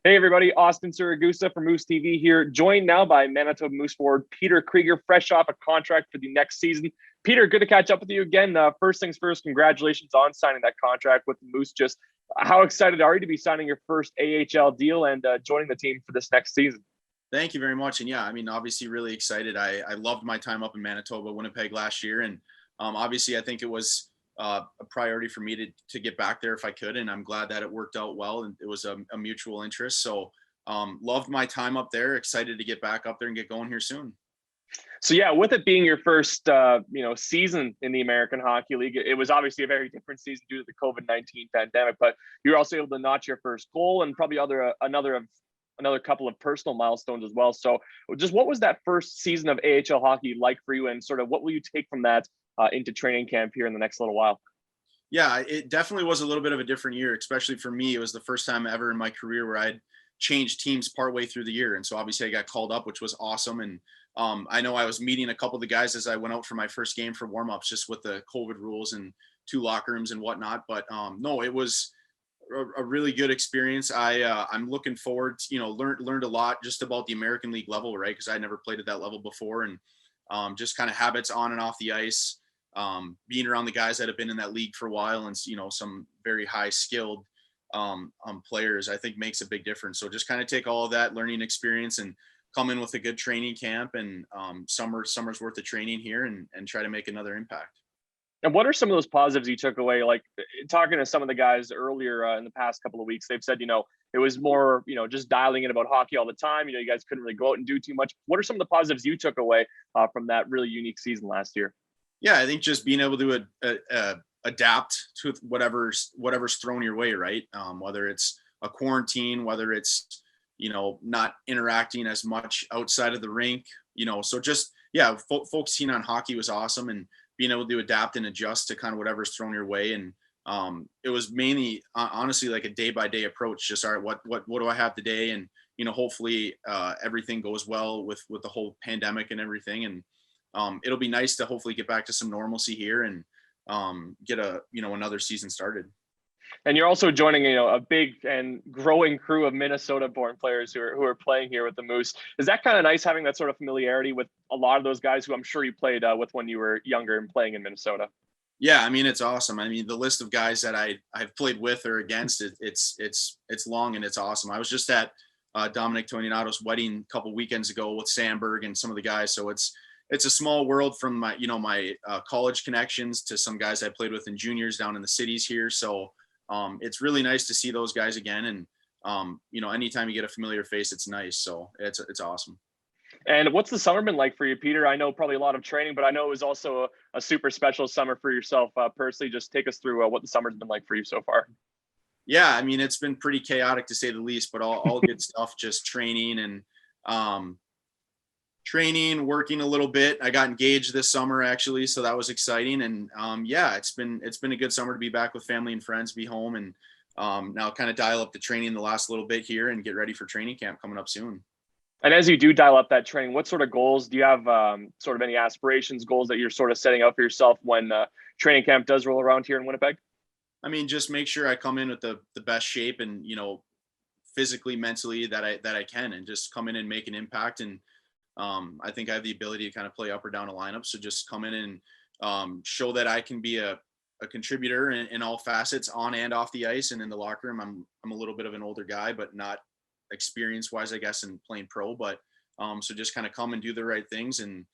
Hey everybody, Austin Siragusa from MooseTV here, joined now by Manitoba Moose forward Peter Krieger, fresh off a contract for the next season. Peter, good to catch up with you again. First things first, congratulations on signing that contract with the Moose. Just how excited are you to be signing your first AHL deal and joining the team for this next season? Thank you very much. And yeah, I mean, obviously really excited. I loved my time up in Manitoba, Winnipeg last year. And obviously I think it was a priority for me to get back there if I could. And I'm glad that it worked out well. And it was a mutual interest. So loved my time up there, excited to get back up there and get going here soon. So yeah, with it being your first season in the American Hockey League, it was obviously a very different season due to the COVID-19 pandemic. But you were also able to notch your first goal and probably another couple of personal milestones as well. So just what was that first season of AHL hockey like for you, and sort of what will you take from that into training camp here in the next little while? Yeah, it definitely was a little bit of a different year, especially for me. It was the first time ever in my career where I'd changed teams partway through the year. And so obviously I got called up, which was awesome. And I know I was meeting a couple of the guys as I went out for my first game for warmups, just with the COVID rules and 2 locker rooms and whatnot. But no, it was a really good experience. I'm looking forward to, learned a lot just about the American League level, right? Because I never played at that level before. And just kind of habits on and off the ice, being around the guys that have been in that league for a while, and some very high skilled players, I think makes a big difference. So just kind of take all of that learning experience and come in with a good training camp and summer's worth of training here and try to make another impact. And what are some of those positives you took away? Like talking to some of the guys earlier in the past couple of weeks, they've said, it was more, just dialing in about hockey all the time. You guys couldn't really go out and do too much. What are some of the positives you took away from that really unique season last year? Yeah, I think just being able to adapt to whatever's thrown your way, right? Whether it's a quarantine, whether it's not interacting as much outside of the rink, so just focusing on hockey was awesome, and being able to adapt and adjust to kind of whatever's thrown your way. And it was mainly honestly like a day by day approach. Just, all right, what do I have today? And hopefully everything goes well with the whole pandemic and everything. And it'll be nice to hopefully get back to some normalcy here and get another season started. And you're also joining, a big and growing crew of Minnesota-born players who are playing here with the Moose. Is that kind of nice having that sort of familiarity with a lot of those guys who I'm sure you played with when you were younger and playing in Minnesota? Yeah, I mean, it's awesome. I mean, the list of guys that I've played with or against, it's long and it's awesome. I was just at Dominic Toninato's wedding a couple weekends ago with Sandberg and some of the guys. So it's a small world from my college connections to some guys I played with in juniors down in the cities here. So it's really nice to see those guys again. And, anytime you get a familiar face, it's nice. So it's awesome. And what's the summer been like for you, Peter? I know probably a lot of training, but I know it was also a super special summer for yourself personally. Just take us through what the summer's been like for you so far. Yeah, I mean, it's been pretty chaotic to say the least, but all good stuff, just training and working a little bit. I got engaged this summer actually, so that was exciting. And it's been a good summer to be back with family and friends, be home, and now kind of dial up the training the last little bit here and get ready for training camp coming up soon. And as you do dial up that training, what sort of goals do you have? Sort of any aspirations, goals that you're sort of setting out for yourself when training camp does roll around here in Winnipeg? I mean, just make sure I come in with the best shape and physically, mentally that I can, and just come in and make an impact. And I think I have the ability to kind of play up or down a lineup. So just come in and show that I can be a contributor in all facets, on and off the ice. And in the locker room, I'm a little bit of an older guy, but not experience wise, I guess, in playing pro. But so just kind of come and do the right things and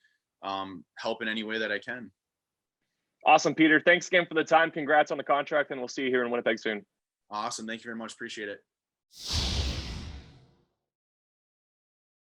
help in any way that I can. Awesome, Peter. Thanks again for the time. Congrats on the contract, and we'll see you here in Winnipeg soon. Awesome. Thank you very much. Appreciate it.